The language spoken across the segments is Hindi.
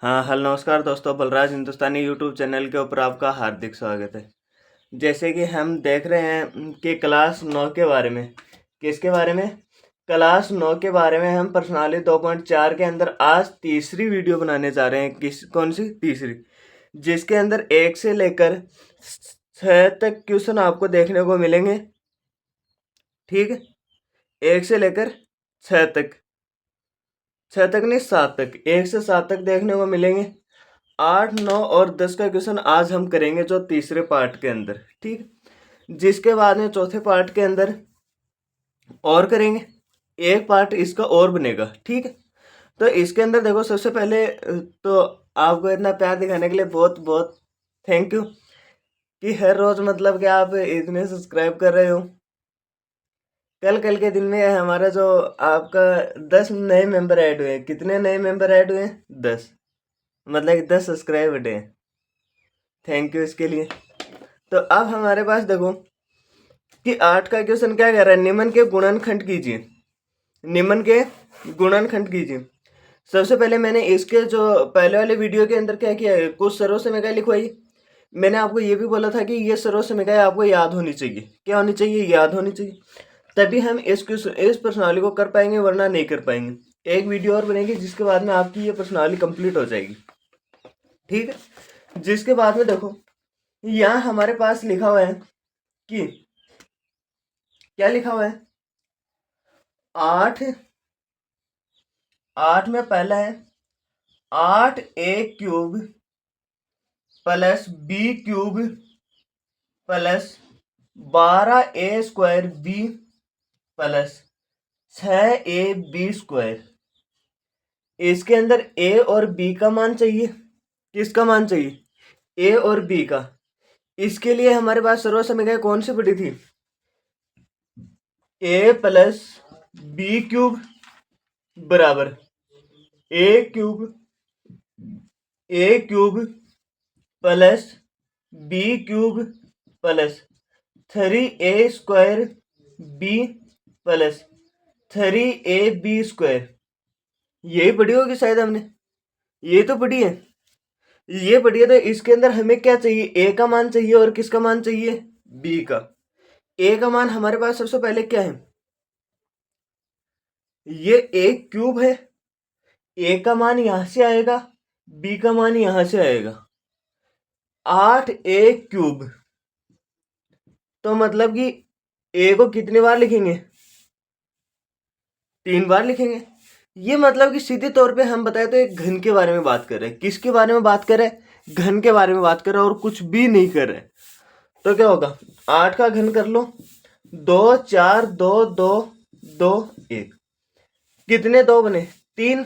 हाँ, हेलो नमस्कार दोस्तों, बलराज हिंदुस्तानी यूट्यूब चैनल के ऊपर आपका हार्दिक स्वागत है। जैसे कि हम देख रहे हैं कि क्लास 9 के बारे में, किसके बारे में? क्लास 9 के बारे में हम प्रश्नावली 2.4 के अंदर आज तीसरी वीडियो बनाने जा रहे हैं। कौन सी तीसरी? जिसके अंदर 1 से लेकर 6 तक क्वेश्चन आपको देखने को मिलेंगे। ठीक है, 1 से लेकर 6 तक, 6 तक नहीं 7 तक, 1 से 7 तक देखने को मिलेंगे। 8, 9 और 10 का क्वेश्चन आज हम करेंगे जो तीसरे पार्ट के अंदर। ठीक, जिसके बाद में चौथे पार्ट के अंदर और करेंगे, एक पार्ट इसका और बनेगा। ठीक है, तो इसके अंदर देखो, सबसे पहले तो आपको इतना प्यार दिखाने के लिए बहुत बहुत थैंक यू कि हर रोज मतलब कि आप इतने सब्सक्राइब कर रहे हो। कल कल के दिन में हमारा जो आपका 10 नए मेंबर ऐड हुए। कितने नए मेंबर ऐड हुए? 10, मतलब कि 10 सब्सक्राइब बढ़े हैं। थैंक यू इसके लिए। तो अब हमारे पास देखो कि 8 का क्वेश्चन क्या कह रहा है, निम्न के गुणनखंड कीजिए। निम्न के गुणनखंड कीजिए। सबसे पहले मैंने इसके जो पहले वाले वीडियो के अंदर क्या किया है, कुछ सर्वसमयिकाएं लिखवाई। मैंने आपको ये भी बोला था कि ये सर्वसमयिकाएं आपको याद होनी चाहिए। क्या होनी चाहिए? याद होनी चाहिए, तभी हम इस प्रश्नावली को कर पाएंगे, वरना नहीं कर पाएंगे। एक वीडियो और बनेगी जिसके बाद में आपकी ये प्रश्नावली कंप्लीट हो जाएगी। ठीक है, जिसके बाद में देखो यहाँ हमारे पास लिखा हुआ है कि क्या लिखा हुआ है? 8 में पहला है 8a³ plus b³ plus 12a² plus 6ab²। इसके अंदर a और b का मान चाहिए। किसका मान चाहिए? a और b का। इसके लिए हमारे पास सर्वसमयिकाएं कौन सी पड़ी थी? a प्लस b³ बराबर a³ plus b³ plus 3a² b plus 3ab²। यही पढ़ी होगी शायद हमने, ये तो पढ़ी है, ये पढ़ी है। तो इसके अंदर हमें क्या चाहिए? a का मान चाहिए और किसका मान चाहिए? b का। a का मान हमारे पास सबसे पहले क्या है? ये a³ है, a का मान यहां से आएगा, b का मान यहां से आएगा। 8a³, तो मतलब कि a को कितनी बार लिखेंगे? 3 बार लिखेंगे। ये मतलब कि सीधे तौर पे हम बताए तो एक घन के बारे में बात कर रहे हैं। किसके बारे में बात कर रहे हैं? घन के बारे में बात कर रहे हैं और कुछ भी नहीं कर रहे। तो क्या होगा? 8 का घन कर लो, 2 4 2 2 2 1। कितने 2 बने? 3।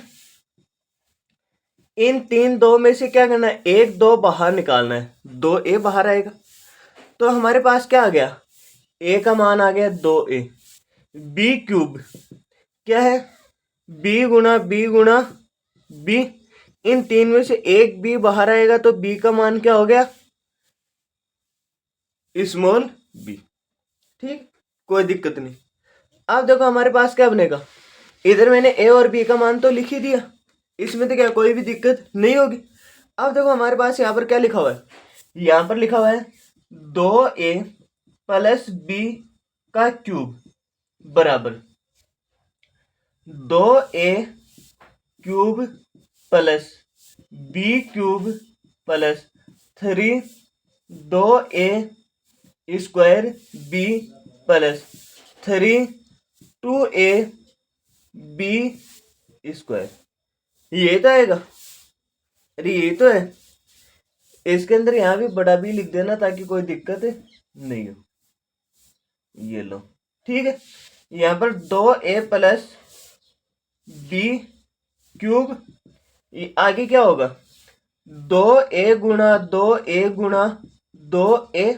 इन 3 2 में से क्या करना है? 1 2 बाहर निकालना है, 2a बाहर आएगा। तो हमारे पास क्या आ गया? a का मान आ गया 2a। b³ क्या है? b गुणा b गुणा b। इन 3 में से एक b बाहर आएगा, तो b का मान क्या हो गया? Small b। ठीक, कोई दिक्कत नहीं। अब देखो हमारे पास क्या बनेगा, इधर मैंने a और b का मान तो लिख ही दिया, इसमें तो क्या कोई भी दिक्कत नहीं होगी। अब देखो हमारे पास यहाँ पर क्या लिखा हुआ है, यहाँ पर लिखा हुआ है 2a प्लस b का क्यूब बराबर 2a³ plus b³ plus 2a² b plus 2ab²। ये तो आएगा। अरे ये तो है। इसके अंदर यहाँ भी बड़ा भी लिख देना ताकि कोई दिक्कत नहीं हो। ये लो, ठीक है। यहाँ पर 2a प्लस b³ आगे क्या होगा? 2a गुणा 2a गुणा 2a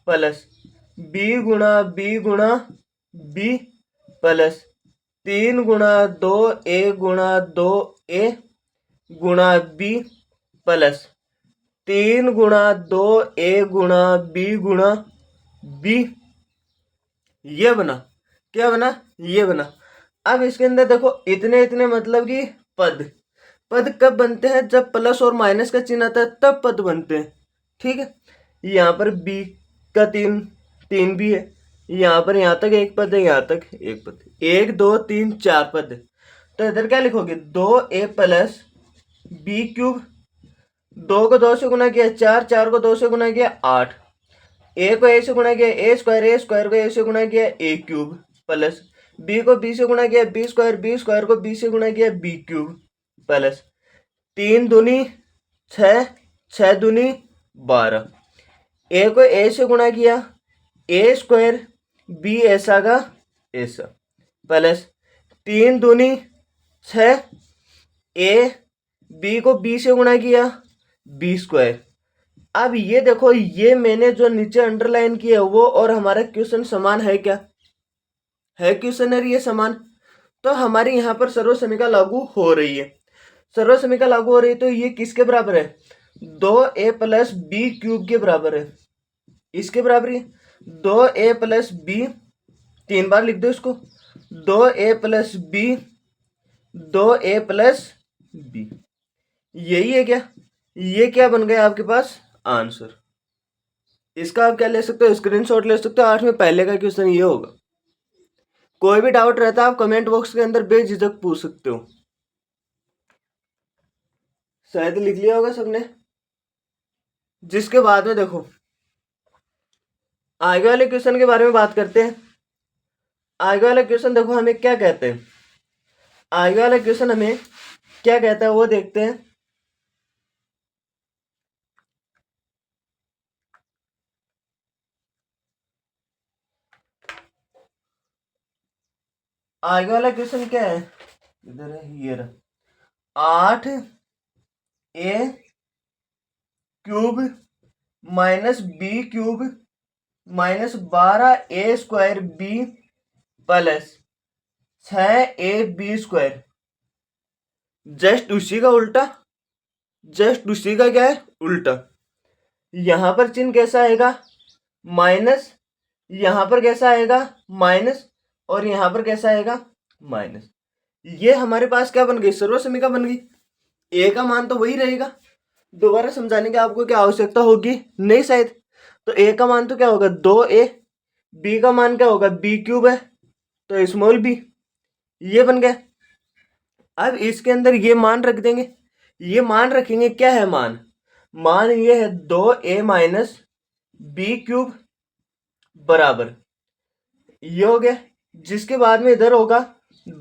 प्लस b गुणा b गुणा b प्लस 3 गुणा 2a गुणा 2a गुणा b प्लस 3 गुणा 2a गुणा b गुणा b। ये बना। क्या बना? ये बना। अब इसके अंदर देखो इतने इतने मतलब कि पद, पद कब बनते हैं? जब प्लस और माइनस का चिन्ह आता है तब पद बनते हैं। ठीक है, यहाँ पर b का 3 भी है, यहाँ पर यहाँ तक एक पद है, यहाँ तक एक पद है, 1 2 3 4 पद है। तो इधर क्या लिखोगे? 2a प्लस बी क्यूब, 2 को 2 से गुना किया 4, 4 को 2 से गुना किया 8, ए को ए से गुना किया ए स्क्वायर को ए से गुना किया ए क्यूब, प्लस बी को बी से गुना किया बी स्क्वायर को बी से गुना किया बी क्यूब, प्लस 3 दूनी 6, 6 दूनी 12, ए को ए से गुना किया ए स्क्वायर बी ऐसा का ऐसा, प्लस 3 दूनी 6, ए बी को बी से गुना किया बी स्क्वायर। अब ये देखो, ये मैंने जो नीचे अंडरलाइन किया वो और हमारा क्वेश्चन समान है क्या? है क्वेश्चनर ये समान, तो हमारी यहाँ पर सर्वसमीका लागू हो रही है। सर्वसमीका लागू हो रही है तो ये किसके बराबर है? 2a प्लस बी क्यूब के बराबर है। इसके बराबर है 2a प्लस बी, 3 बार लिख दो इसको, 2a plus B, 2a plus B. यही है क्या? ये क्या बन गया आपके पास? आंसर। इसका आप क्या ले सकते हो? स्क्रीनशॉट ले सकते हो। 8 में पहले का क्वेश्चन ये होगा। कोई भी डाउट रहता है आप कमेंट बॉक्स के अंदर बेझिझक पूछ सकते हो। शायद लिख लिया होगा सबने। जिसके बाद में देखो आगे वाले क्वेश्चन के बारे में बात करते हैं। आगे वाला क्वेश्चन देखो हमें क्या कहते हैं, आगे वाला क्वेश्चन हमें क्या कहता है वो देखते हैं। आगे वाला क्वेश्चन क्या है? इधर है, ये रहा। 8a cube minus b cube minus 12a square b plus 6ab square. Just उसी का उल्टा, जस्ट उसी का क्या है? उल्टा। यहां पर चिन्ह कैसा आएगा? माइनस, यहां पर कैसा आएगा? माइनस, और यहां पर कैसा आएगा? माइनस। ये हमारे पास क्या बन गई? सर्वसमीका बन गई। ए का मान तो वही रहेगा, दोबारा समझाने की आपको क्या आवश्यकता होगी? नहीं शायद। तो ए का मान तो क्या होगा? 2a, बी का मान क्या होगा? बी क्यूब है तो स्मॉल बी। ये बन गया। अब इसके अंदर ये मान रख देंगे, ये मान रखेंगे। क्या है मान? मान ये है 2a माइनस बी क्यूब बराबर, ये हो गया। जिसके बाद में इधर होगा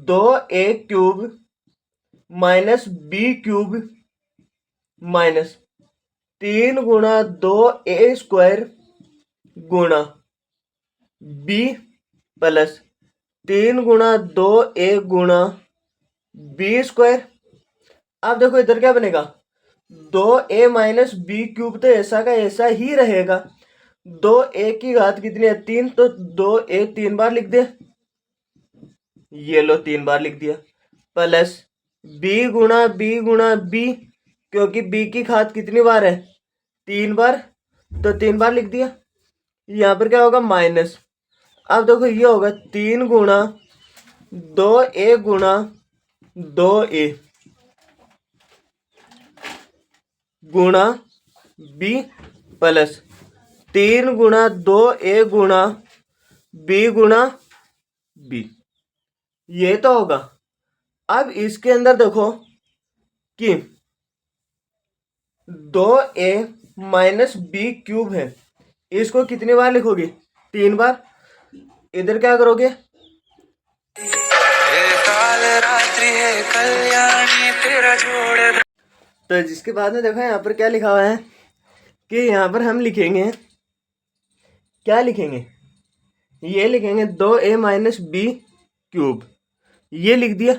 2a cube minus b cube minus 3 गुणा 2a स्क्वायर गुणा बी प्लस 3 गुणा 2a गुणा बी स्क्वायर। अब देखो इधर क्या बनेगा? 2a माइनस बी क्यूब तो ऐसा का ऐसा ही रहेगा। 2a की घात कितनी है? 3, तो 2a 3 बार लिख दे, ये लो 3 बार लिख दिया, प्लस बी गुणा बी, क्योंकि बी की घात कितनी बार है? 3 बार, तो 3 बार लिख दिया। यहाँ पर क्या होगा? माइनस। अब देखो ये होगा 3 गुणा 2a गुणा 2a गुणा बी प्लस 3 गुणा 2a गुणा बी गुणा बी। ये तो होगा। अब इसके अंदर देखो कि 2a माइनस बी क्यूब है, इसको कितनी बार लिखोगे? 3 बार। इधर क्या करोगे? काल रात्रि है कल्याणी तेरा जोड़। तो जिसके बाद में देखो यहाँ पर क्या लिखा हुआ है कि यहाँ पर हम लिखेंगे, क्या लिखेंगे? ये लिखेंगे 2a माइनस बी क्यूब, ये लिख दिया।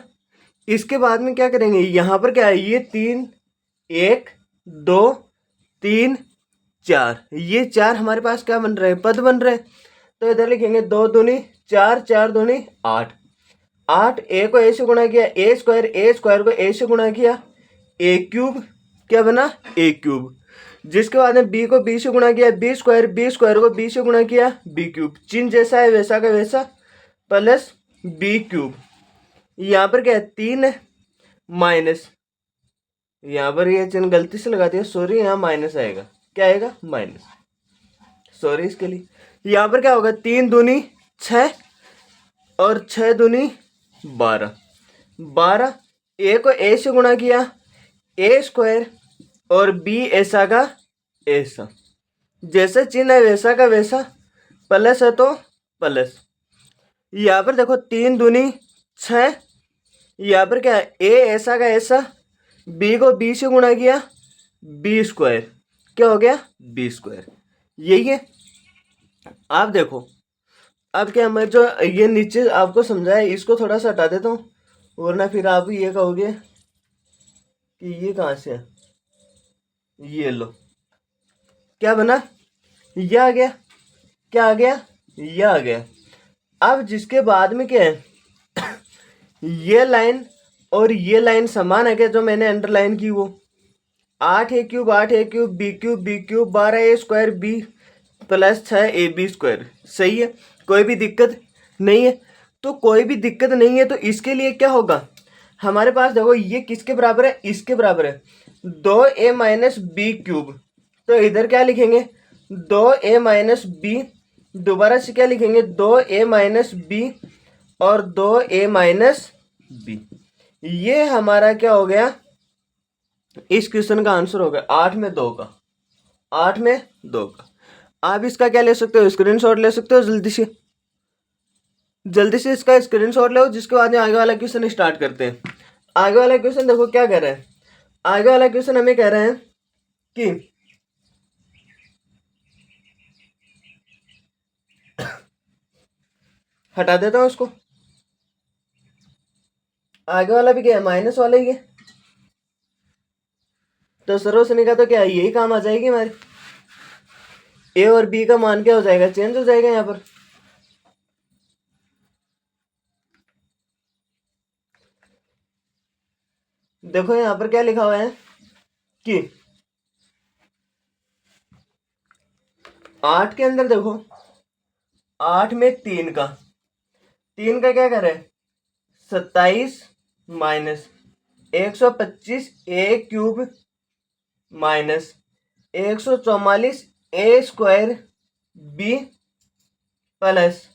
इसके बाद में क्या करेंगे? यहाँ पर क्या है? ये 3, 1 2 3 4, ये 4 हमारे पास क्या बन रहे हैं? पद बन रहे हैं। तो इधर लिखेंगे 2 दूनी 4, 4 दूनी 8, 8 ए को ए से गुणा किया ए स्क्वायर को ए से गुणा किया ए क्यूब, क्या बना? ए क्यूब। जिसके बाद में बी को बी से गुणा किया बी स्क्वायर को बी से गुणा किया बी क्यूब, चिन्ह जैसा है वैसा का वैसा, प्लस बी क्यूब। यहाँ पर क्या है? 3 माइनस यहाँ पर ये चिन्ह गलती से लगा दिया, सॉरी, यहाँ माइनस आएगा। क्या आएगा? माइनस। सॉरी इसके लिए। यहाँ पर क्या होगा? 3 दूनी 6 और 6 दूनी 12। 12 ए को ए से गुणा किया, ए स्क्वायर, और बी ऐसा का ऐसा। जैसा चिन्ह है वैसा का वैसा, प्लस है तो प्लस। यहाँ पर देखो 3 दूनी 6, यहाँ पर क्या है? ए ऐसा का ऐसा, बी को बी से गुणा किया, बी स्क्वायर। क्या हो गया? B square. यही है। आप देखो, अब क्या मैं जो ये नीचे आपको समझाया इसको थोड़ा सा हटा देता हूँ, वरना फिर आप ये कहोगे कि ये कहाँ से है। ये लो, क्या बना? ये आ गया। क्या आ गया? ये आ गया। अब जिसके बाद में क्या है, ये लाइन और ये लाइन समान है क्या? जो मैंने अंडरलाइन की वो 8a³ 8a³ b³ 12a² b plus 6ab²। सही है, कोई भी दिक्कत नहीं है। तो कोई भी दिक्कत नहीं है तो इसके लिए क्या होगा? हमारे पास देखो ये किसके बराबर है? इसके बराबर है 2a-b³। तो इधर क्या लिखेंगे? 2a-b। दोबारा से क्या लिखेंगे? 2a-b और 2a-b। ये हमारा क्या हो गया? इस क्वेश्चन का आंसर हो गया 8 में 2 का। 8 में 2 का। आप इसका क्या ले सकते हो? स्क्रीनशॉट ले सकते हो। जल्दी से इसका स्क्रीनशॉट लो, जिसके बाद में आगे वाला क्वेश्चन स्टार्ट करते हैं। आगे वाला क्वेश्चन देखो क्या कह रहा है। आगे वाला क्वेश्चन हमें कह रहे हैं कि हटा देता हूं इसको। आगे वाला भी क्या है? माइनस वाला ही है। तो सर्वश्रेणी का तो क्या है? यही काम आ जाएगी हमारी। ए और बी का मान क्या हो जाएगा? चेंज हो जाएगा यहाँ पर। देखो यहाँ पर क्या लिखा हुआ है कि 8 के अंदर देखो, 8 में 3 का क्या करे? 27 minus 125a³ minus 144a² b plus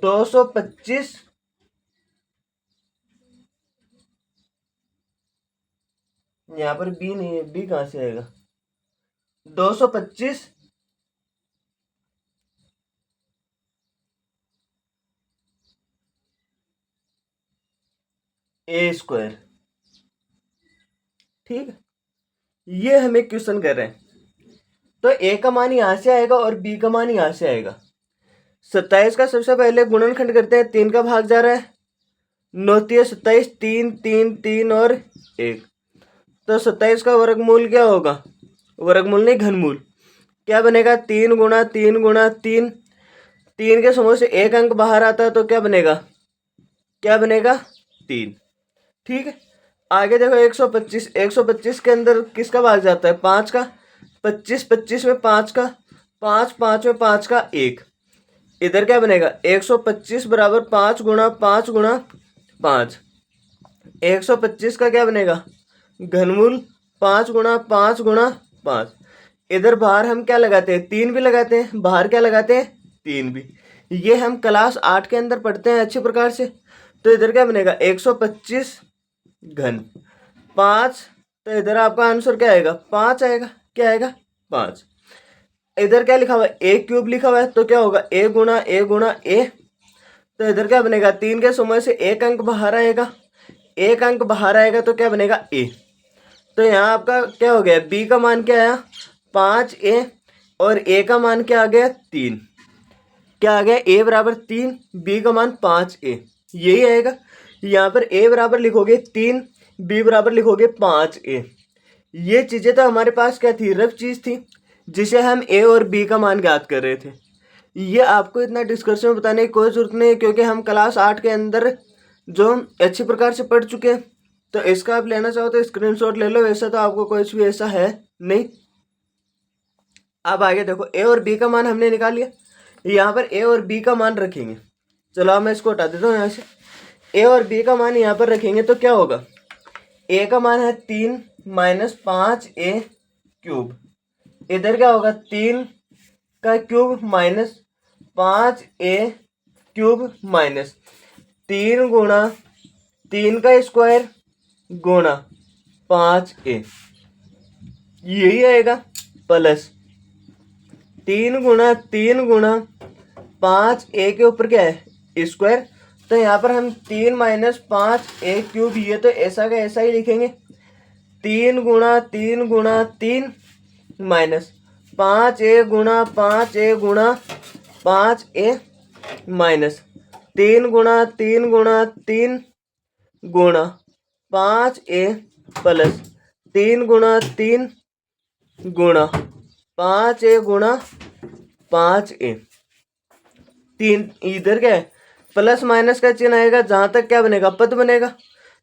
225। यहाँ पर बी नहीं है, बी कहाँ से आएगा? 225 a²। ठीक है, ये हमें क्वेश्चन कर रहे हैं। तो ए का मान यहां से आएगा और बी का मान यहां से आएगा। 27 का सबसे पहले गुणनखंड करते हैं। 3 का भाग जा रहा है, 9 × 27, 3 3 3 और 1। तो 27 का वर्गमूल क्या होगा? वर्गमूल नहीं, घनमूल। क्या बनेगा? 3 × 3 × 3। 3 के समूह से एक अंक बाहर आता है तो क्या बनेगा? क्या बनेगा? 3। ठीक है, आगे देखो 125। 125 के अंदर किसका भाग जाता है? 5 का। 25 25 में 5 का, 5 5 में 5 का 1। इधर क्या बनेगा? 125 बराबर 5 × 5 × 5। 125 का क्या बनेगा? घनमूल 5 × 5 × 5। इधर बाहर हम क्या लगाते हैं? 3 भी लगाते हैं। बाहर क्या लगाते हैं? 3 भी। ये हम क्लास 8 के अंदर पढ़ते हैं अच्छी प्रकार से। तो इधर क्या बनेगा? 125 घन 5। तो इधर आपका आंसर क्या आएगा? 5 आएगा। क्या आएगा? 5। इधर क्या लिखा हुआ है? a³ लिखा हुआ है, तो क्या होगा? a × a। तो इधर क्या बनेगा? 3 के समय से एक अंक बाहर आएगा। एक अंक बाहर आएगा तो क्या बनेगा? a। तो यहाँ आपका क्या हो गया? b का मान क्या आया? 5a। और a का मान क्या आ गया? 3। क्या आ गया? a बराबर 3, b का मान 5a। यही आएगा। यहाँ पर a बराबर लिखोगे 3, b बराबर लिखोगे 5a। ये चीज़ें तो हमारे पास क्या थी? रफ चीज़ थी, जिसे हम a और b का मान ज्ञात कर रहे थे। ये आपको इतना डिस्कशन में बताने की कोई ज़रूरत नहीं है, क्योंकि हम क्लास 8 के अंदर जो अच्छी प्रकार से पढ़ चुके हैं। तो इसका आप लेना चाहो तो स्क्रीनशॉट ले लो, वैसा तो आपको कुछ भी ऐसा है नहीं। अब आगे देखो, a और b का मान हमने निकाल लिया। यहाँ पर a और b का मान रखेंगे। चलो अब मैं इसको हटा देता हूँ यहाँ से। a और b का मान यहाँ पर रखेंगे तो क्या होगा? ए का मान है 3 माइनस 5a³। इधर क्या होगा 3 का क्यूब माइनस 5a³ माइनस 3 गुणा 3 का स्क्वायर गुणा 5a, यही आएगा प्लस 3 गुणा 5a के ऊपर क्या है स्क्वायर। तो यहाँ पर हम 3 माइनस 5a³ ये तो ऐसा का ऐसा ही लिखेंगे। 3 माइनस 5a गुणा 5a माइनस 3 गुणा 5a प्लस 3 गुणा 5a गुणा 5a। 3 इधर क्या है प्लस माइनस का चिन्ह आएगा, जहां तक क्या बनेगा पद बनेगा।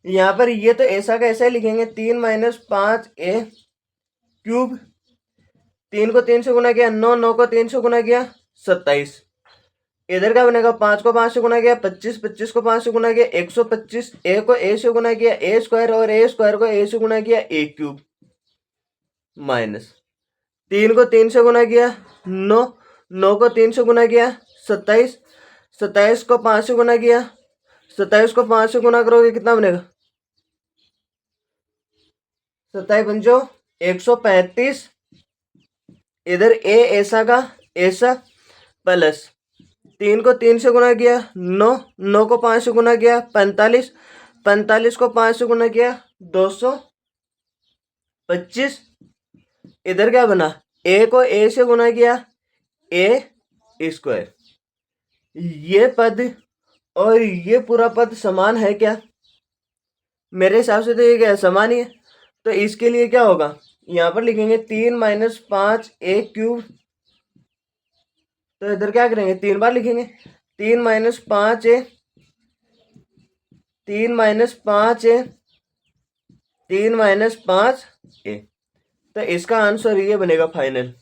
यहाँ पर ये तो ऐसा का ऐसा ही लिखेंगे। 3 माइनस 5a³। 3 को 3 से गुना किया 9, 9 को 3 से गुना किया 27। इधर क्या बनेगा 5 को 5 से गुना किया 25, 25 को 5 से गुना किया 125। a को a से गुना किया a स्क्वायर और a स्क्वायर को a से गुना किया a³ माइनस 3 को 3 से गुना किया 9, 9 को 3 से गुना किया 27, 27 को 5 से गुना किया 27 को 5 से गुना करोगे कितना बनेगा 27 पंचो 135। इधर a ऐसा का ऐसा प्लस 3 को 3 से गुना किया 9, 9 को 5 से गुना किया 45, 45 को 5 से गुना किया 225। इधर क्या बना a को a से गुना किया a स्क्वायर। ये पद और ये पूरा पद समान है क्या? मेरे हिसाब से तो ये क्या है समान ही है। तो इसके लिए क्या होगा यहाँ पर लिखेंगे 3 माइनस 5a³। तो इधर क्या करेंगे 3 बार लिखेंगे 3 minus 5a, 3 minus 5a, 3 minus 5a। तो इसका आंसर ये बनेगा फाइनल।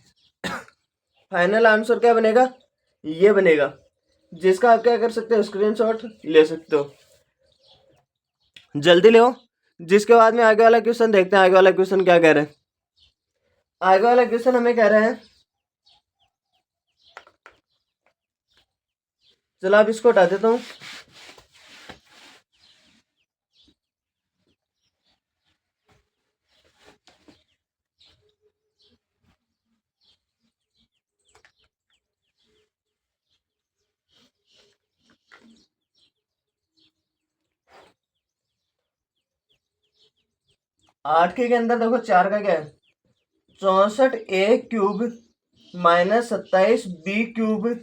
फाइनल आंसर क्या बनेगा ये बनेगा, जिसका आप क्या कर सकते हो स्क्रीनशॉट ले सकते हो। जल्दी ले, जिसके बाद में आगे वाला क्वेश्चन देखते हैं। आगे वाला क्वेश्चन क्या कह रहे हैं? आगे वाला क्वेश्चन हमें कह रहे हैं, चलो आप इसको हटा देता हूं। आठ के अंदर देखो 4 का क्या है 64a³ minus 27b³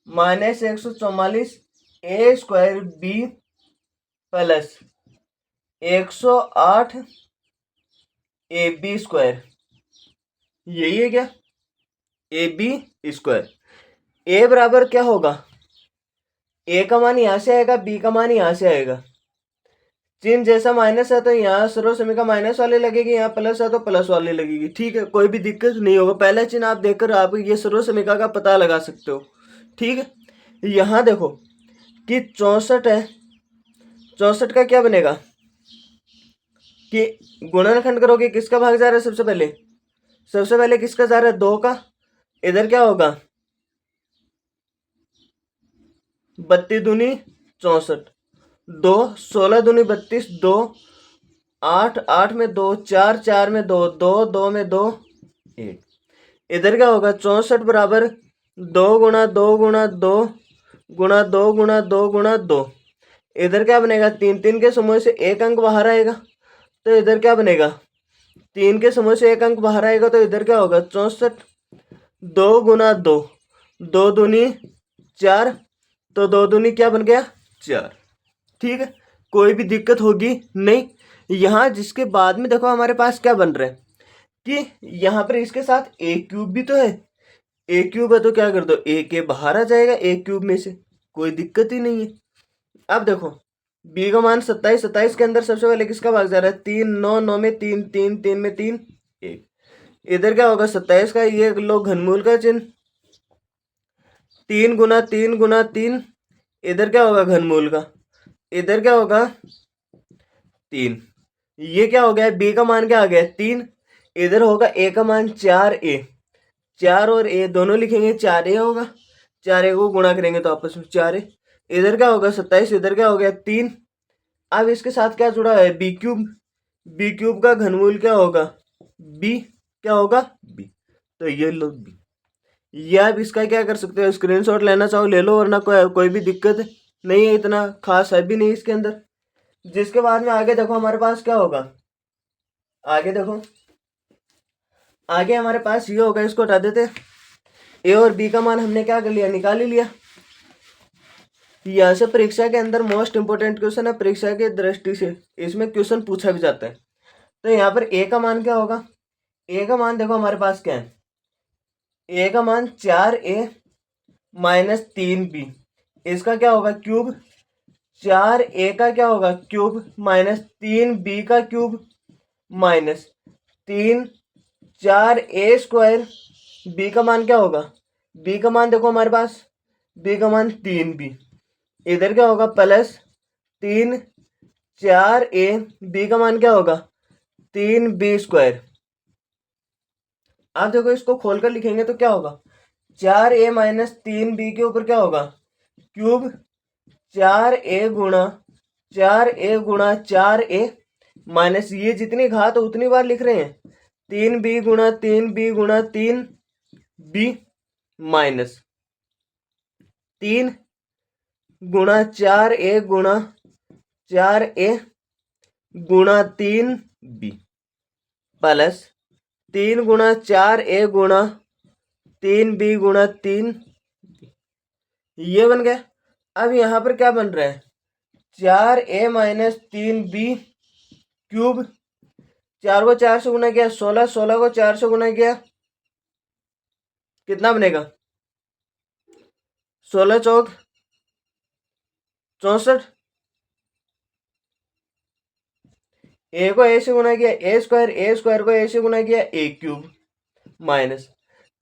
minus 144a² b plus 108ab²। यही है क्या ab²। a बराबर क्या होगा a का मान यहां से आएगा b का मान यहां से आएगा। चिन्ह जैसा माइनस है तो यहाँ सर्व समीका माइनस वाली लगेगी, यहाँ प्लस है तो प्लस वाली लगेगी। ठीक है, कोई भी दिक्कत नहीं होगा। पहला चिन्ह आप देखकर आप ये सर्व समीका का पता लगा सकते हो। ठीक है, यहाँ देखो कि 64 है, 64 का क्या बनेगा कि गुणनखंड करोगे किसका भाग जा रहा है सबसे पहले किसका जा रहा है 2 का। इधर क्या होगा 32 दूनी 64, 2 16 दूनी 32, 2 8 8 में 2 4 4 में 2 2 2 में 2 1। इधर क्या होगा 64 बराबर 2 गुणा 2 गुणा 2 गुणा 2 गुणा 2 गुणा 2। इधर क्या बनेगा 3 3 के समूह से एक अंक बाहर आएगा, तो इधर क्या बनेगा 3 के समूह से एक अंक बाहर आएगा, तो इधर क्या होगा 64 2 गुणा 2, 2 दूनी 4, तो 2 दूनी क्या बन गया 4। ठीक है, कोई भी दिक्कत होगी नहीं। यहाँ जिसके बाद में देखो हमारे पास क्या बन रहा है कि यहाँ पर इसके साथ a³ भी तो है। a³ है तो क्या कर दो a के बाहर आ जाएगा a³ में से, कोई दिक्कत ही नहीं है। अब देखो b का मान 27, 27 के अंदर सबसे पहले किसका भाग जा रहा है 3, 9 9 में 3 3 3 में 3 1। इधर क्या होगा 27 का ये लो घनमूल का चिन्ह 3 गुना 3 गुना 3। इधर क्या होगा घनमूल का, इधर क्या होगा 3। ये क्या हो गया, बी का मान क्या आ गया 3, इधर होगा ए का मान 4a, 4 और a दोनों लिखेंगे 4a होगा, 4a को गुणा करेंगे तो आपस में 4a, इधर क्या होगा 27, इधर क्या हो गया 3। अब इसके साथ क्या जुड़ा है, बी क्यूब, बी क्यूब का घनमूल क्या होगा बी, क्या होगा बी, तो ये लो बी। ये आप इसका क्या कर सकते हो, स्क्रीनशॉट लेना चाहो ले लो, वरना कोई भी दिक्कत नहीं है, इतना खास है भी नहीं इसके अंदर। जिसके बाद में आगे देखो हमारे पास क्या होगा, आगे देखो, आगे हमारे पास ये होगा, इसको हटा देते, ए और बी का मान हमने क्या कर लिया, निकाल ही लिया। यहाँ से परीक्षा के अंदर मोस्ट इंपोर्टेंट क्वेश्चन है परीक्षा की दृष्टि से, इसमें क्वेश्चन पूछा भी जाता है। तो यहाँ पर ए का मान क्या होगा, ए का मान देखो हमारे पास क्या है, ए का मान 4a माइनस 3b, इसका क्या होगा क्यूब, 4a का क्या होगा क्यूब माइनस 3b का cube minus 3 4a square, b का मान क्या होगा, b का मान देखो हमारे पास, b का मान 3b, इधर क्या होगा प्लस 3 4a, b का मान क्या होगा 3b स्क्वायर। आप देखो इसको खोलकर लिखेंगे तो क्या होगा, 4a माइनस 3b के ऊपर क्या होगा क्यूब 4a गुणा 4a माइनस ये जितनी घात उतनी बार लिख रहे हैं, 3b माइनस 3 गुणा 4a गुणा 3b प्लस 3 गुणा 4a गुणा 3b गुणा 3, ये बन गया। अब यहाँ पर क्या बन रहा है, 4a माइनस 3b क्यूब, 4 को 4 से गुना किया 16, 16 को 4 से गुना किया कितना बनेगा 16 चौक 64, ए को ए से गुना किया ए स्क्वायर को ए से गुना किया ए क्यूब माइनस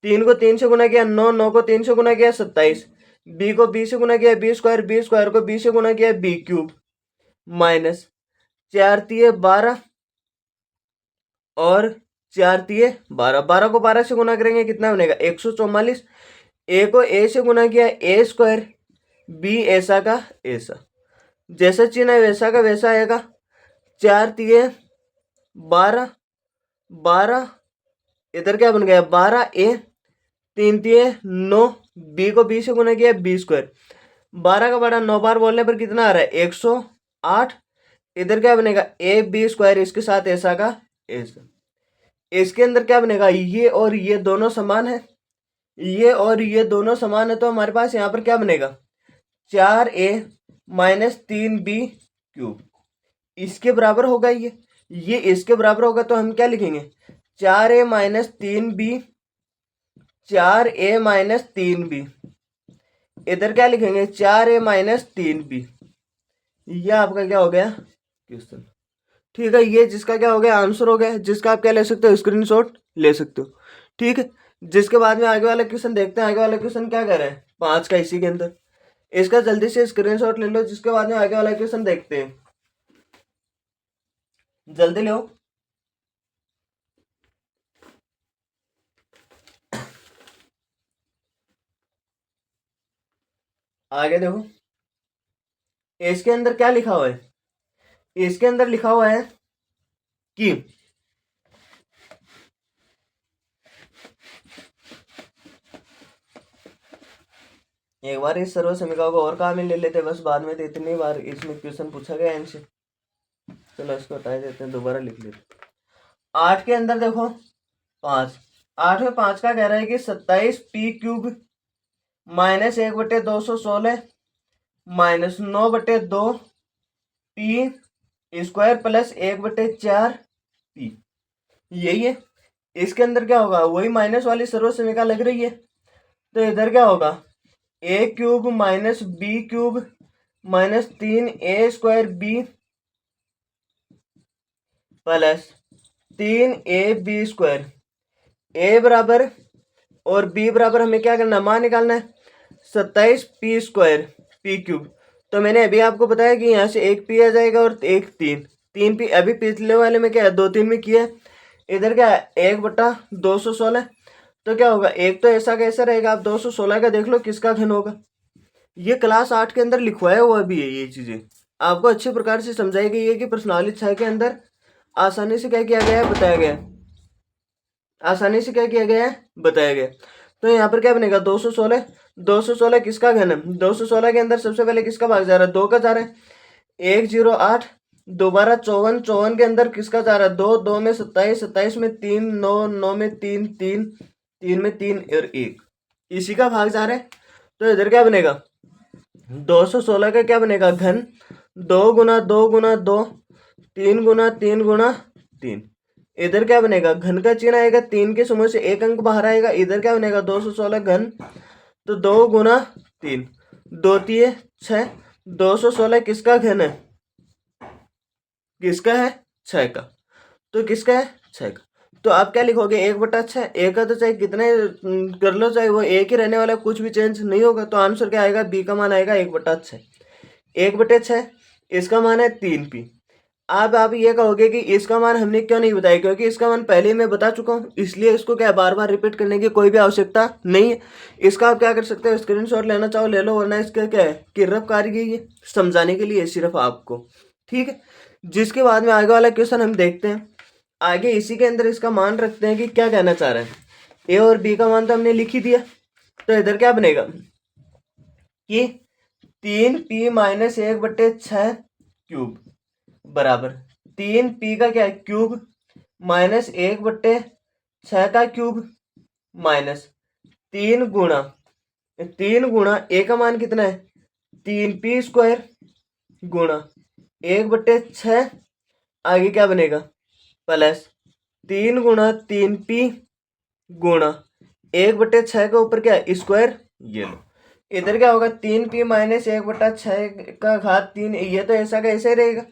3 को 3 से गुना किया 9, 9 को 3 से गुना किया 27, बी को बी से गुना किया बी स्क्वायर को बी से गुना किया बी क्यूब माइनस 4 तिये 12 और 4 तिये 12, 12 को 12 से गुना करेंगे कितना बनेगा 144, ए को ए से गुना किया ए स्क्वायर, बी ऐसा का ऐसा, जैसा चिन्ह है वैसा का वैसा आएगा, 4 तिये 12, 12 इधर क्या बन गया 12a, 3 तिये 9, बी को बी से गुना किया बी स्क्वायर, 12 का बड़ा 9 बार बोलने पर कितना आ रहा है 108, इधर क्या बनेगा ए बी स्क्वायर, इसके साथ ऐसा का ऐसा, इसके अंदर क्या बनेगा ये और ये दोनों समान है, ये और ये दोनों समान है, तो हमारे पास यहाँ पर क्या बनेगा 4a माइनस 3b क्यूब, इसके बराबर होगा ये इसके बराबर होगा, तो हम क्या लिखेंगे 4a minus 3b, 4a minus 3b, इधर क्या लिखेंगे 4a माइनस 3b, यह आपका क्या हो गया क्वेश्चन। ठीक है, ये जिसका क्या हो गया आंसर हो गया, जिसका आप क्या ले सकते हो स्क्रीनशॉट ले सकते हो। ठीक है, जिसके बाद में आगे वाला क्वेश्चन देखते हैं, आगे वाला क्वेश्चन क्या कर रहा है 5 का, इसी के अंदर इसका जल्दी से स्क्रीनशॉट ले लो, जिसके बाद में आगे वाला क्वेश्चन देखते हैं, जल्दी लो। आगे देखो इसके अंदर क्या लिखा हुआ है, इसके अंदर लिखा हुआ है कि एक बार इस सर्व समीकरण को और काम में ले लेते बस, बाद में तो इतनी बार इसमें क्वेश्चन पूछा गया इनसे, चलो इसको हटा देते हैं, दोबारा लिख लेते। 8 के अंदर देखो 5, 8 में 5 का कह रहा है कि 27p cube minus 1/216 minus 9/2 P square plus 1/4 P, यही है। इसके अंदर क्या होगा, वही माइनस वाली सर्व समीकरण लग रही है, तो इधर क्या होगा a cube minus b cube minus 3a square b plus 3ab square, a बराबर और बी बराबर हमें क्या करना मान निकालना है 27p स्क्वायर पी क्यूब, तो मैंने अभी आपको बताया कि यहाँ से एक पी आ जाएगा और एक 3, 3p, अभी पिछले वाले में क्या है 2 3 में किया है, इधर क्या है 1/216। तो क्या होगा, एक तो ऐसा कैसा रहेगा, आप 216 का देख लो किसका घन होगा। ये क्लास 8 के अंदर लिखवाया हुआ भी है, ये चीजें आपको अच्छे प्रकार से समझाई गई है कि प्रश्नावली 6 के अंदर आसानी से क्या किया गया है, बताया गया है, आसानी से क्या किया गया है, बताया गया। तो यहाँ पर क्या बनेगा 216, 216 किसका घन है, 216 के अंदर सबसे पहले किसका भाग जा रहा है, 2 का जा रहा है, 108, दोबारा 54, 54 के अंदर किसका जा रहा है, 2, 2 में 27, 27 में 3, 9, 9 में 3, 3, 3 में 3 और 1, इसी का भाग जा रहा है। तो इधर क्या बनेगा 216 का क्या बनेगा घन, 2 गुना 2 गुना 2, 3 गुना 3 गुना 3। इधर क्या बनेगा घन का चिन्ह आएगा, 3 के समूह से एक अंक बाहर आएगा, इधर क्या बनेगा 216 घन, तो 2 गुना 3, 2 3 6, 216 किसका घन है, किसका है 6 का, तो किसका है 6 का। तो आप क्या लिखोगे 1/6, एक का तो चाहे कितने कर लो, चाहे वो एक ही रहने वाला, कुछ भी चेंज नहीं होगा। तो आंसर क्या आएगा, बी का मान आएगा 1/6। 1/6 इसका मान है 3p। अब आप ये कहोगे कि इसका मान हमने क्यों नहीं बताया, क्योंकि इसका मान पहले ही मैं बता चुका हूँ, इसलिए इसको क्या बार बार रिपीट करने की कोई भी आवश्यकता नहीं है। इसका आप क्या कर सकते हो, स्क्रीनशॉट लेना चाहो ले लो, वरना इसका क्या है किरपकारी है समझाने के लिए सिर्फ आपको, ठीक है। जिसके बाद में आगे वाला क्वेश्चन हम देखते हैं। आगे इसी के अंदर इसका मान रखते हैं कि क्या कहना चाह रहे हैं। ए और बी का मान तो हमने लिख ही दिया, तो इधर क्या बनेगा कि 3p माइनस 1/6 क्यूब बराबर 3p का क्या है क्यूब माइनस 1/6 का क्यूब माइनस 3 गुणा ए का मान कितना है 3p² गुणा 1/6, आगे क्या बनेगा प्लस 3 गुणा 3p गुणा 1/6 के ऊपर क्या है स्क्वायर, ये लो। इधर क्या होगा 3p माइनस 1/6 का घात 3, ये तो ऐसा का ऐसा ही रहेगा।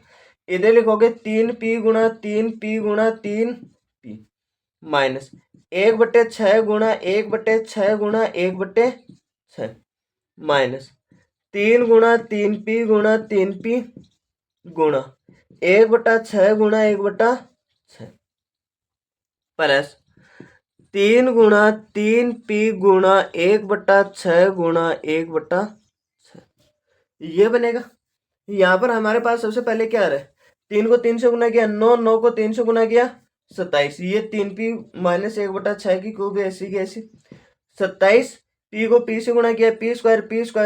इधर लिखोगे 3p गुणा 3p गुणा 3p माइनस 1/6 गुणा 1/6 गुणा 1/6 माइनस 3 गुणा 3p गुणा 3p गुणा 1/6 गुणा 1/6 प्लस 3 गुणा 3p गुणा 1/6 गुणा 1/6, ये बनेगा। यहाँ पर हमारे पास सबसे पहले क्या आ रहा है, 3 को 3 से गुना किया 9, 9 को 3 से गुना किया 27, ये 3p माइनस 1/6 की क्यूब ऐसी की ऐसी 27, p को p से गुना किया p स्क्वायर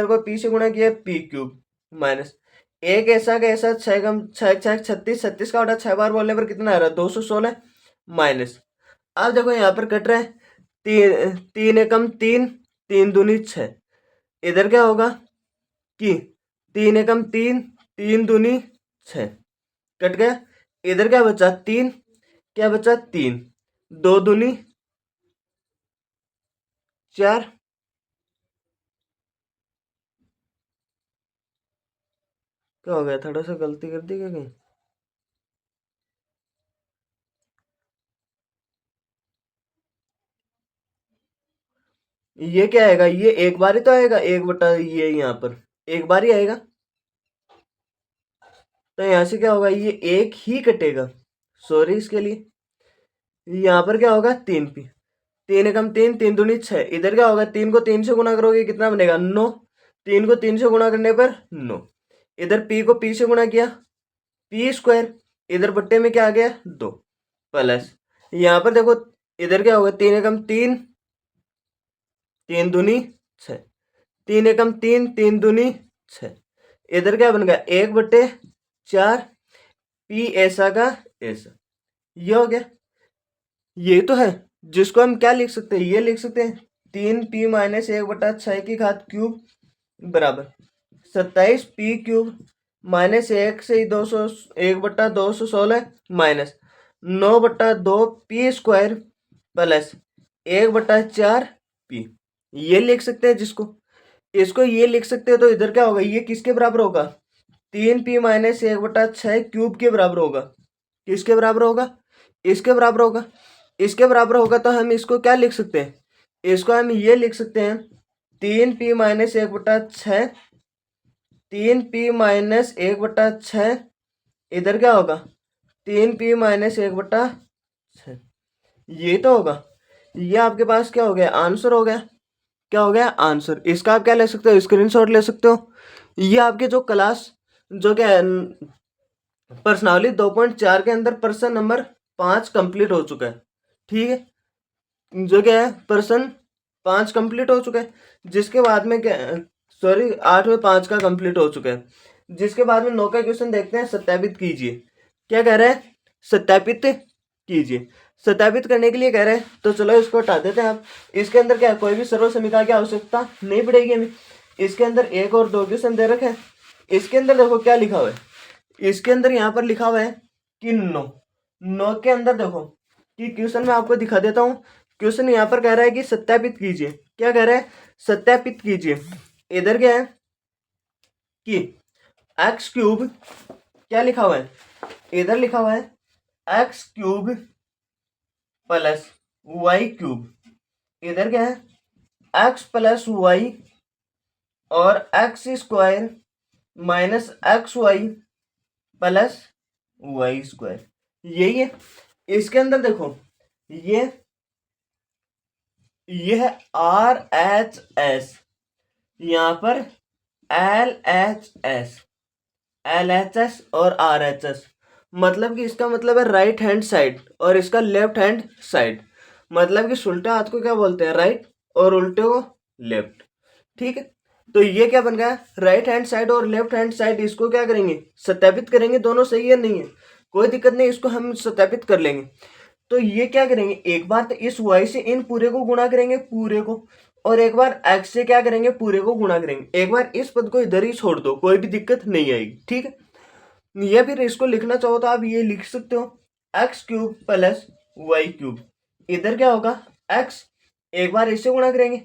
को p से गुना किया p क्यूब माइनस एक ऐसा का ऐसा 6 कम 6 6 36, 36 का उठा 6 बार बोलने पर कितना आ रहा है 216 माइनस। अब देखो यहाँ पर कट रहा है 3 एकम 3, 3 दूनी 6, इधर क्या होगा कि 3 एकम 3, 3 दूनी 6 कट गया, इधर क्या बचा 3, क्या बचा 3, 2 दूनी 4, क्या हो गया थोड़ा सा गलती कर दी क्या कहीं, ये क्या आएगा, ये एक बार ही तो आएगा 1/, ये यहाँ पर एक बार ही आएगा, तो यहाँ से क्या होगा ये एक ही कटेगा, सॉरी इसके लिए। यहाँ पर क्या होगा 3p, 3 एकम 3, 3 दूनी 6, इधर क्या होगा 3 को 3 से गुना करोगे कितना बनेगा 9, 3 को 3 से गुना करने पर 9, इधर p को p से गुना किया p स्क्वायर, इधर बट्टे में क्या आ गया 2 प्लस यहाँ पर देखो इधर क्या होगा 3 एकम 3, 3 दूनी 6, 3 एकम 3, 3 दूनी 6, इधर क्या बन गया 1/4 p ऐसा का ऐसा, ये हो गया। ये तो है जिसको हम क्या लिख सकते हैं, ये लिख सकते हैं 3p माइनस 1/6 की घात क्यूब बराबर 27p क्यूब माइनस 1 से 200 1/216 minus 9/2p square plus 1/4p, ये लिख सकते हैं जिसको, इसको ये लिख सकते हैं। तो इधर क्या होगा ये किसके बराबर होगा 3p माइनस 1/6 क्यूब के बराबर होगा, किसके बराबर होगा, इसके बराबर होगा, इसके बराबर होगा। तो हम इसको क्या लिख सकते हैं, इसको हम ये लिख सकते हैं 3p माइनस 1/6, 3p माइनस 1/6, इधर क्या होगा 3p माइनस 1/6 ये तो होगा। ये आपके पास क्या हो गया, आंसर हो गया। क्या हो गया, आंसर। इसका आप क्या ले सकते हो, स्क्रीनशॉट ले सकते हो। ये आपके जो क्लास जो क्या है प्रश्नावली 2.4 के अंदर प्रश्न नंबर 5 कंप्लीट हो चुका है। ठीक है, जो क्या है प्रश्न 5 कंप्लीट हो चुका है। जिसके बाद में क्या, सॉरी 8 में 5 का कंप्लीट हो चुका है। जिसके बाद में 9 का क्वेश्चन देखते हैं, सत्यापित कीजिए। क्या कह रहे हैं, सत्यापित कीजिए। सत्यापित करने के लिए कह रहे हैं, तो चलो इसको हटा देते हैं आप। इसके अंदर क्या कोई भी सर्व समीकरण की आवश्यकता नहीं पड़ेगी हमें। इसके अंदर 1 और 2 क्वेश्चन दे रखे हैं। इसके अंदर देखो क्या लिखा हुआ है, इसके अंदर यहाँ पर लिखा हुआ है कि 9 के अंदर देखो कि क्वेश्चन मैं आपको दिखा देता हूँ। क्वेश्चन यहाँ पर कह रहा है कि सत्यापित कीजिए। क्या कह रहा है, सत्यापित कीजिए। इधर क्या है कि एक्स क्यूब, क्या लिखा हुआ है, इधर लिखा हुआ है x cube plus y cube. इधर क्या है एक्स प्लस वाई और x square minus x y plus y square, यही है। इसके अंदर देखो ये है आर एच एस, यहाँ पर एल एच एस और आर एच एस। मतलब कि इसका मतलब है राइट हैंड साइड और इसका लेफ्ट हैंड साइड। मतलब कि उल्टे हाथ को क्या बोलते हैं, राइट, और उल्टे को लेफ्ट। ठीक है, तो ये क्या बन गया, राइट हैंड साइड और लेफ्ट हैंड साइड। इसको क्या करेंगे, सत्यापित करेंगे। दोनों सही है, नहीं है, कोई दिक्कत नहीं, इसको हम सत्यापित कर लेंगे। तो ये क्या करेंगे, एक बार तो इस y से इन पूरे को गुणा करेंगे, पूरे को, और एक बार x से क्या करेंगे, पूरे को गुणा करेंगे। एक बार इस पद को इधर ही छोड़ दो, कोई भी दिक्कत नहीं आएगी। ठीक है, या फिर इसको लिखना चाहो तो आप ये लिख सकते हो x cube plus y cube. इधर क्या होगा x, एक बार इससे गुणा करेंगे,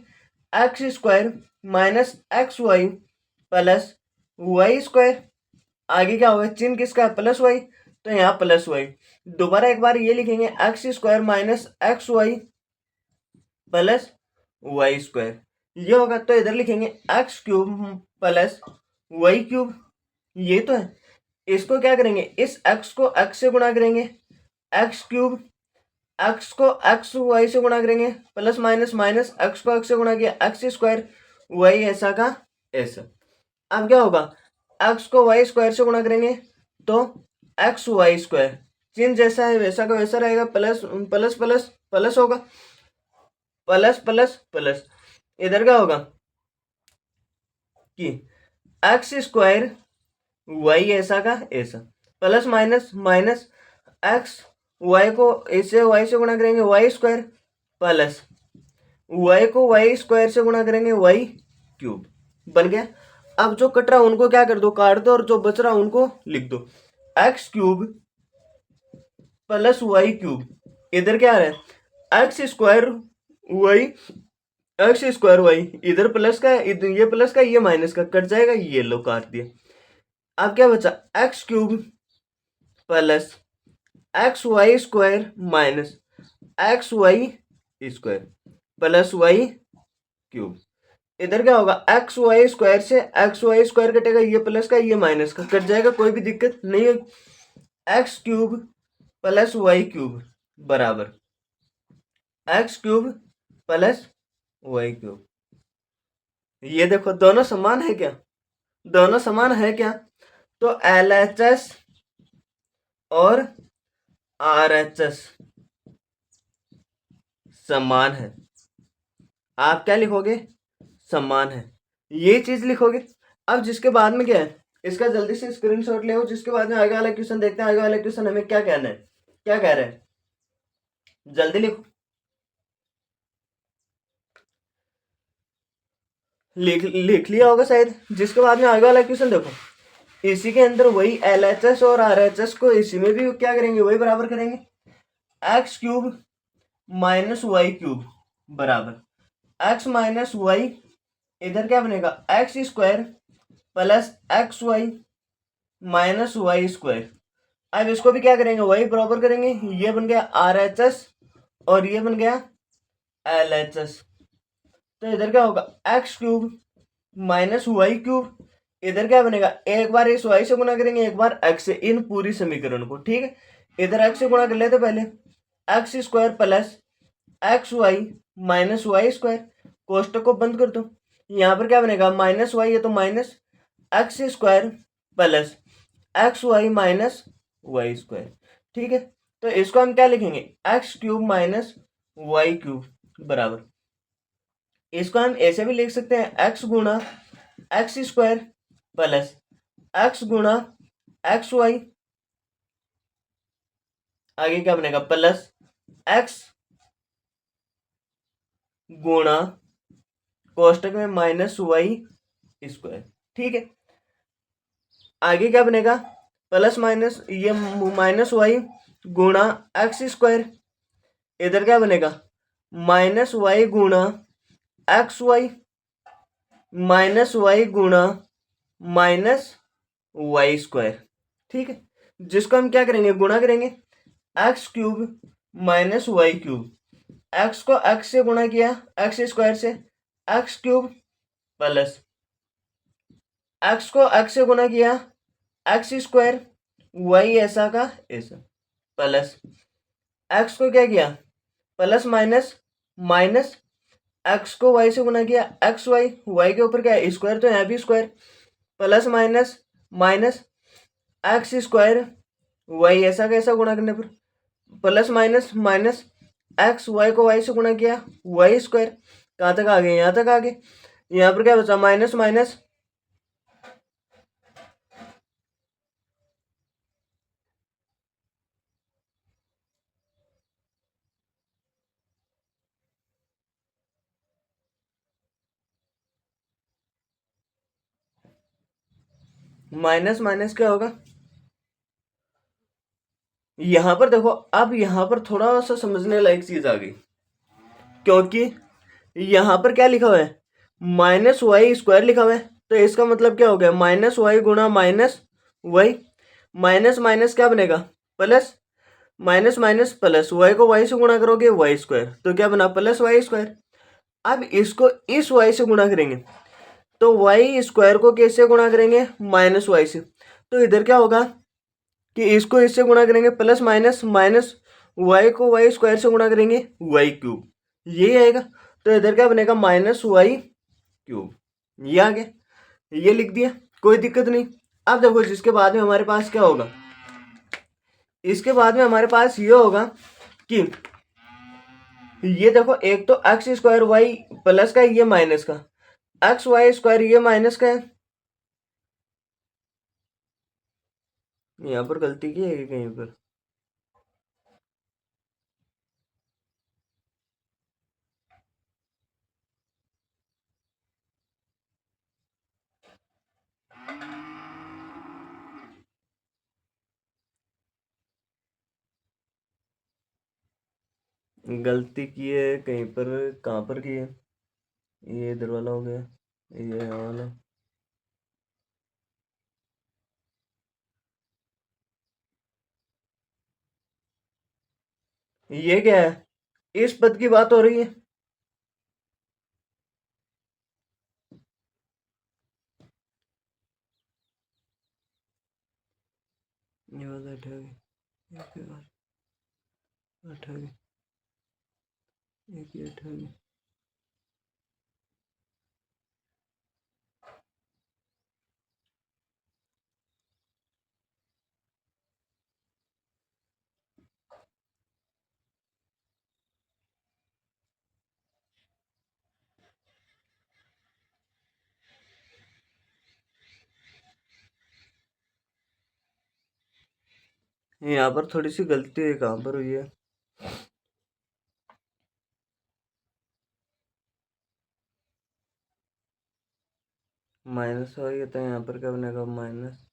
x square minus x y plus y square. आगे क्या होगा, चिन्ह किसका है, प्लस वाई, तो यहाँ प्लस वाई। दोबारा एक बार ये लिखेंगे x square minus x y plus y square, ये होगा। तो इधर लिखेंगे x cube plus y cube, ये तो है। इसको क्या करेंगे, इस एक्स को एक्स से गुणा करेंगे, एक्स क्यूब, एक्स को एक्स वाई से गुणा करेंगे, प्लस माइनस माइनस, एक्स को एक्स से गुणा किया, एक्स स्क्वायर वाई ऐसा का ऐसा। अब क्या होगा, एक्स को वाई स्क्वायर से गुणा करेंगे तो एक्स वाई स्क्वायर, चिन्ह जैसा है वैसा का वैसा रहेगा, प्लस प्लस प्लस प्लस होगा, प्लस प्लस प्लस। इधर क्या होगा कि एक्स स्क्वायर वाई ऐसा का ऐसा, plus minus minus, x y को इससे वाई से गुणा करेंगे वाई स्क्वायर, प्लस वाई को वाई स्क्वायर से गुणा करेंगे वाई क्यूब, बन गया। अब जो कट रहा उनको क्या कर दो, काट दो, और जो बच रहा उनको लिख दो x cube plus y cube. इधर क्या आ रहा है x square y, x square y, इधर प्लस का इधर ये प्लस का ये माइनस का कट जाएगा, ये लो काट दिया। अब क्या बचा x cube plus x y square minus x y square plus y cube. इधर क्या होगा एक्स वाई स्क्वायर से एक्स वाई स्क्वायर कटेगा, ये प्लस का ये माइनस का कट जाएगा, कोई भी दिक्कत नहीं है। X cube plus y cube बराबर x cube plus y cube. ये देखो दोनों समान है क्या, दोनों समान है क्या, तो एल एच एस और आर एच एस समान है। आप क्या लिखोगे, समान है, ये चीज लिखोगे। अब जिसके बाद में क्या है, इसका जल्दी से स्क्रीनशॉट ले, जिसके बाद में आगे वाला क्वेश्चन देखते हैं। आगे वाला क्वेश्चन हमें क्या कहना है, क्या कह रहे हैं, जल्दी लिखो। लिख लिया होगा शायद। जिसके बाद में आगे वाला क्वेश्चन देखो, इसी के अंदर वही एल एच एस और आर एच एस को इसी में भी क्या करेंगे, वही बराबर करेंगे। X cube minus y cube बराबर एक्स माइनस वाई, इधर क्या बनेगा x square plus x y minus y square. अब इसको भी क्या करेंगे, वही बराबर करेंगे। ये बन गया आर एच एस और ये बन गया एल एच एस। तो इधर क्या होगा x cube minus y cube, इधर क्या बनेगा, एक बार इस वाई से गुना करेंगे, एक बार एक्स से, इन पूरी समीकरण को। ठीक है, इधर एक्स से गुणा कर लेते पहले, x square plus x y minus y square, कोष्टक को बंद कर दो। यहाँ पर क्या बनेगा, माइनस वाई है तो minus x square plus x y minus y square. ठीक है, तो इसको हम क्या लिखेंगे, x cube minus y cube बराबर, इसको हम ऐसे भी लिख सकते हैं, एक्स गुणा एक्स स्क्वायर प्लस एक्स गुणा एक्स वाई, आगे क्या बनेगा, प्लस एक्स गुणा कोष्टक में माइनस वाई स्क्वायर। ठीक है, आगे क्या बनेगा, प्लस माइनस ये माइनस वाई गुणा एक्स स्क्वायर, इधर क्या बनेगा, माइनस वाई गुणा एक्स वाई माइनस वाई गुणा माइनस वाई स्क्वायर। ठीक है, जिसको हम क्या करेंगे, गुणा करेंगे, x cube minus y cube, x को एक्स से गुणा किया एक्स स्क्वायर से, एक्स क्यूब प्लस एक्स को एक्स से गुणा किया एक्स स्क्वायर, वाई ऐसा का ऐसा, प्लस एक्स को क्या किया, प्लस माइनस माइनस एक्स को वाई से गुणा किया एक्स वाई, वाई के ऊपर क्या है स्क्वायर, तो यहाँ भी square, plus minus minus x square y ऐसा कैसा गुणा करने पर, plus minus minus x y को वाई से गुणा किया वाई स्क्वायर, कहाँ तक आ गए, यहाँ तक आ गए। यहाँ पर क्या बचा, माइनस माइनस माइनस माइनस क्या होगा, यहां पर देखो, अब यहां पर थोड़ा सा समझने लायक चीज आ गई, क्योंकि यहां पर क्या लिखा हुआ है, माइनस वाई स्क्वायर लिखा हुआ है, तो इसका मतलब क्या हो गया, माइनस वाई गुणा माइनस वाई, माइनस माइनस क्या बनेगा, plus, minus minus plus, y को वाई से गुणा करोगे वाई स्क्वायर, तो क्या बना, प्लस वाई स्क्वायर। अब इसको इस वाई से गुणा करेंगे, तो वाई स्क्वायर को कैसे गुणा करेंगे, माइनस वाई से, तो इधर क्या होगा कि इसको इससे गुणा करेंगे, प्लस माइनस माइनस वाई को वाई स्क्वायर से गुणा करेंगे वाई क्यूब, यही आएगा, तो इधर क्या बनेगा, माइनस वाई क्यूब, ये आ गया, ये लिख दिया, कोई दिक्कत नहीं। अब देखो जिसके बाद में हमारे पास क्या होगा, इसके बाद में हमारे पास ये होगा कि ये देखो, एक तो एक्स स्क्वायर वाई प्लस का, ये माइनस का, एक्स वाई स्क्वायर ये माइनस का है, यहाँ पर गलती की है कहीं पर, गलती की है कहीं पर, कहाँ पर की है, ये इधर वाला हो गया, ये यहाँ वाला, ये क्या है, इस पद की बात हो रही है, ये वाला अठावी, एक अठावी, एक अठावी, यहाँ पर थोड़ी सी गलती है, कहाँ पर हुई है, माइनस वाई है, यहाँ पर क्या बनेगा, माइनस,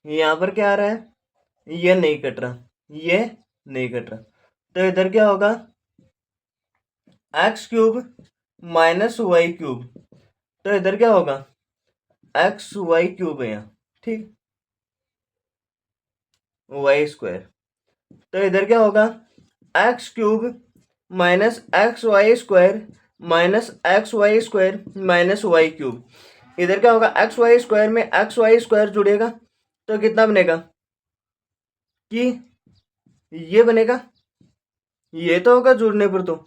यहाँ पर क्या आ रहा है, ये नहीं कट रहा, ये नहीं कट रहा, तो इधर क्या होगा, x cube minus y cube, तो इधर क्या होगा, एक्स वाई क्यूब है यहाँ, ठीक, वाई स्क्वायर, तो इधर क्या होगा, x cube minus x y square minus x y square minus y cube. इधर क्या होगा, एक्स वाई स्क्वायर में एक्स वाई स्क्वायर जुड़ेगा तो कितना बनेगा कि ये बनेगा, ये तो होगा जुड़ने पर, तो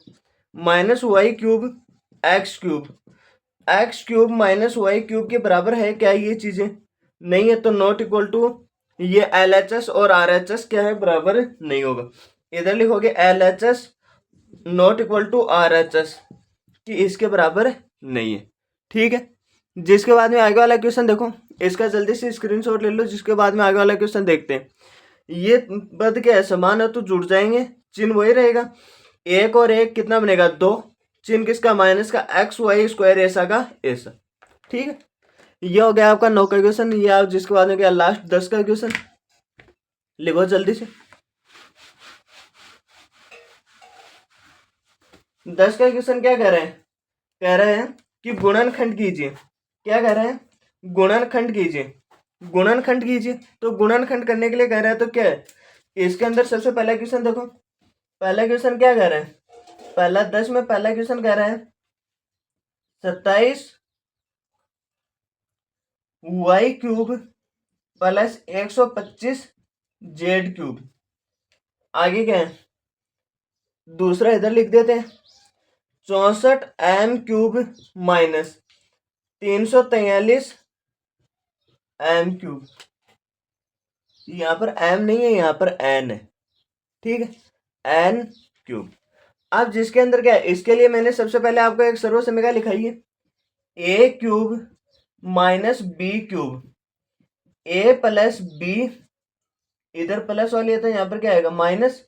minus y cube x cube, x cube minus y cube के बराबर है क्या ये चीजें, नहीं है, तो नॉट इक्वल टू ये एल एच एस और आर एच एस क्या है, बराबर नहीं होगा। इधर लिखोगे L H S not equal to R H S, कि इसके बराबर नहीं है। ठीक है, जिसके बाद में आगे वाला क्वेश्चन देखो, इसका जल्दी से स्क्रीनशॉट ले लो, जिसके बाद में आगे वाला क्वेश्चन देखते हैं। ये पद क्या है, समान है तो जुड़ जाएंगे, चिन्ह वही रहेगा, एक और एक कितना बनेगा, दो, चिन्ह किसका, माइनस का, एक्स वाई स्क्वायर ऐसा का ऐसा। ठीक है, ये हो गया आपका 9 का क्वेश्चन। ये आप जिसके बाद में क्या लास्ट 10 का क्वेश्चन लिखो जल्दी से। 10 का क्वेश्चन क्या कह रहे हैं, कह रहे हैं कि गुणनखंड कीजिए। क्या कह रहे हैं, गुणनखंड कीजिए, गुणनखंड कीजिए। तो गुणनखंड करने के लिए कह रहे हैं, तो क्या है इसके अंदर, सबसे पहला क्वेश्चन देखो, पहला क्वेश्चन क्या कह रहे हैं, पहला 10 में पहला क्वेश्चन कह रहे हैं 27 y cube plus 125 z cube. आगे क्या है, दूसरा इधर लिख देते हैं 64 m cube minus 343 m cube. यहाँ पर एम नहीं है, यहाँ पर एन है। ठीक है, एन क्यूब। अब जिसके अंदर क्या है, इसके लिए मैंने सबसे पहले आपको एक सर्व समीकरण लिखाई है, ए क्यूब माइनस बी क्यूब, ए प्लस बी, इधर प्लस वाली है तो यहाँ पर क्या आएगा माइनस,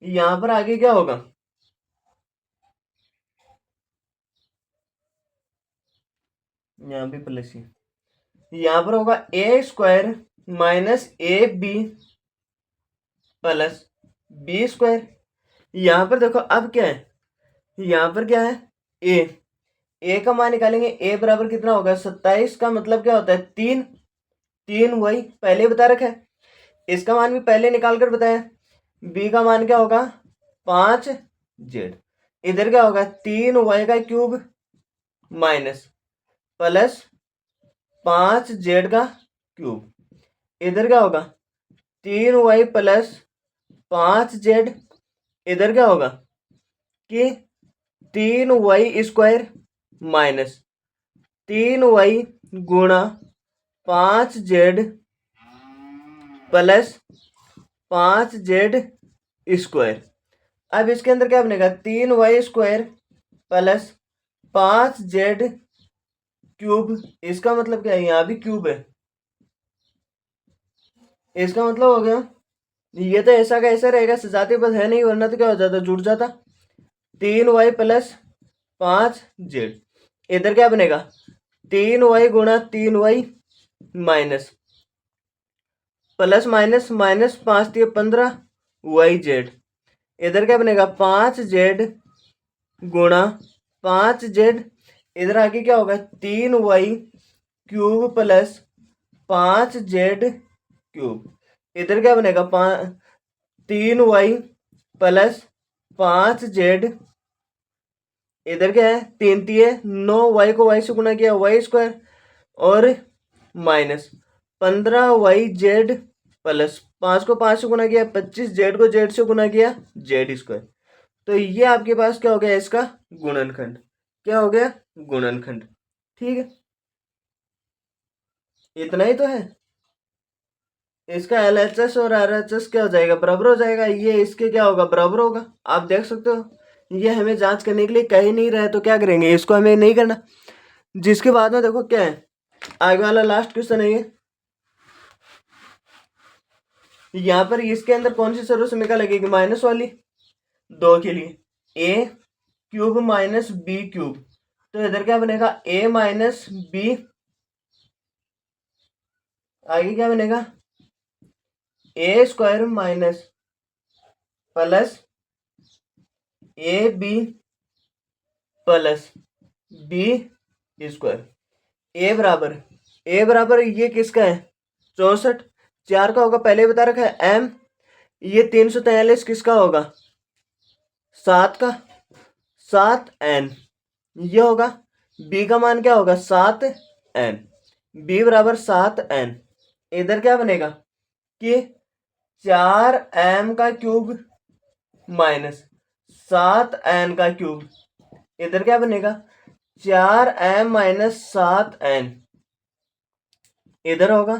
यहाँ पर आगे क्या होगा, यहाँ भी प्लस ही, यहाँ पर होगा a square minus a b plus b square. यहाँ पर देखो अब क्या है, यहाँ पर क्या है, ए का मान निकालेंगे, ए बराबर कितना होगा 27 का मतलब क्या होता है 3, 3 वही पहले बता रखा है, इसका मान भी पहले निकाल कर बताया। बी का मान क्या होगा 5 जेड, इधर क्या होगा 3 वाई का क्यूब माइनस प्लस 5 जेड का क्यूब, इधर क्या होगा 3 वाई प्लस 5 जेड, इधर क्या होगा कि 3 वाई स्क्वायर माइनस 3 वाई गुणा 5 जेड प्लस 5 जेड स्क्वायर। अब इसके अंदर क्या बनेगा 3 y square plus 5 z cube, इसका मतलब क्या है, यहाँ भी क्यूब है, इसका मतलब हो गया ये तो ऐसा का ऐसा रहेगा, सजाती बस है नहीं, वरना तो क्या हो जाता, जुड़ जाता 3 वाई प्लस 5 जेड। इधर क्या बनेगा 3 वाई गुणा 3 y minus plus minus minus 5 दिए 15 वाई जेड, इधर क्या बनेगा 5 जेड गुणा 5 जेड, इधर आगे क्या होगा 3 y cube plus 5 z cube, इधर क्या बनेगा 3 वाई प्लस 5 जेड, इधर क्या है 3 3 9 वाई को वाई से गुना किया वाई स्क्वायर और माइनस 15 वाई जेड प्लस 5 को 5 से गुना किया 25 जेड को जेड से गुना किया जेड स्क्वायर। तो ये आपके पास क्या हो गया, इसका गुणनखंड, क्या हो गया गुणनखंड। ठीक है, इतना ही तो है, इसका एल एच एस और आर एच एस क्या हो जाएगा, बराबर हो जाएगा, ये इसके क्या होगा बराबर होगा। आप देख सकते हो ये हमें जांच करने के लिए कह ही नहीं रहे, तो क्या करेंगे, इसको हमें नहीं करना। जिसके बाद में देखो क्या है, आगे वाला लास्ट क्वेश्चन है ये, यहाँ पर इसके अंदर कौन सी सर्व समीकरण लगेगी, माइनस वाली, 2 के लिए ए क्यूब माइनस बी क्यूब, तो इधर क्या बनेगा ए माइनस बी, आगे क्या बनेगा a square minus plus a b plus b square, a बराबर ये किसका है 64, 4 का होगा पहले बता रखा है एम, ये 343 किसका होगा? 7 का, 7n ये होगा। b का मान क्या होगा? 7n। b बराबर 7n। इधर क्या बनेगा कि 4m का क्यूब माइनस 7n का क्यूब, इधर क्या बनेगा? 4m minus 7n। इधर होगा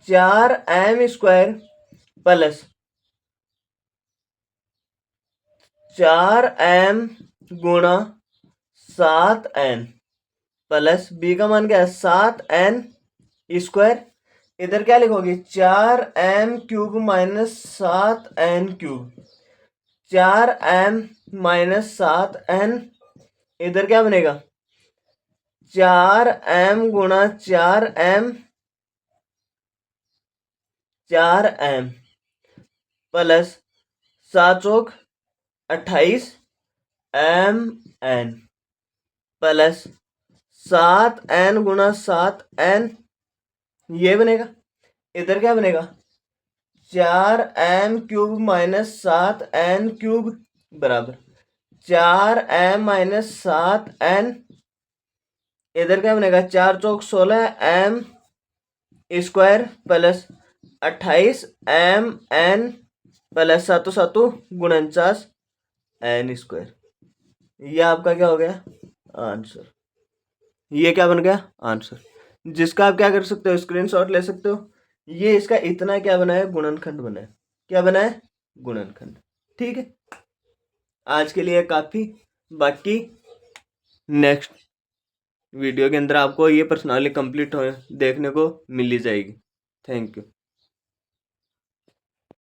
4m स्क्वायर प्लस 4m गुणा 7n प्लस b का मान क्या है? 7n square. इधर क्या लिखोगे? 4m cube minus 7n cube, 4m minus 7n। इधर क्या बनेगा? 4m गुणा 4m प्लस 7 चौक 28 mn प्लस 7n गुणा 7n ये बनेगा। इधर क्या बनेगा? 4m cube minus 7n cube बराबर 4m माइनस 7n। इधर क्या बनेगा? 4 चौक 16 m square plus 28 mn plus 7 7 49 n square. ये आपका क्या हो गया? आंसर। ये क्या बन गया? आंसर, जिसका आप क्या कर सकते हो? स्क्रीनशॉट ले सकते हो। ये इसका इतना क्या बना है? गुणनखंड बना है। क्या बना है? गुणनखंड। ठीक है, आज के लिए काफी। बाकी नेक्स्ट वीडियो के अंदर आपको ये पर्सनली कंप्लीट हो देखने को मिल ही जाएगी। Thank you.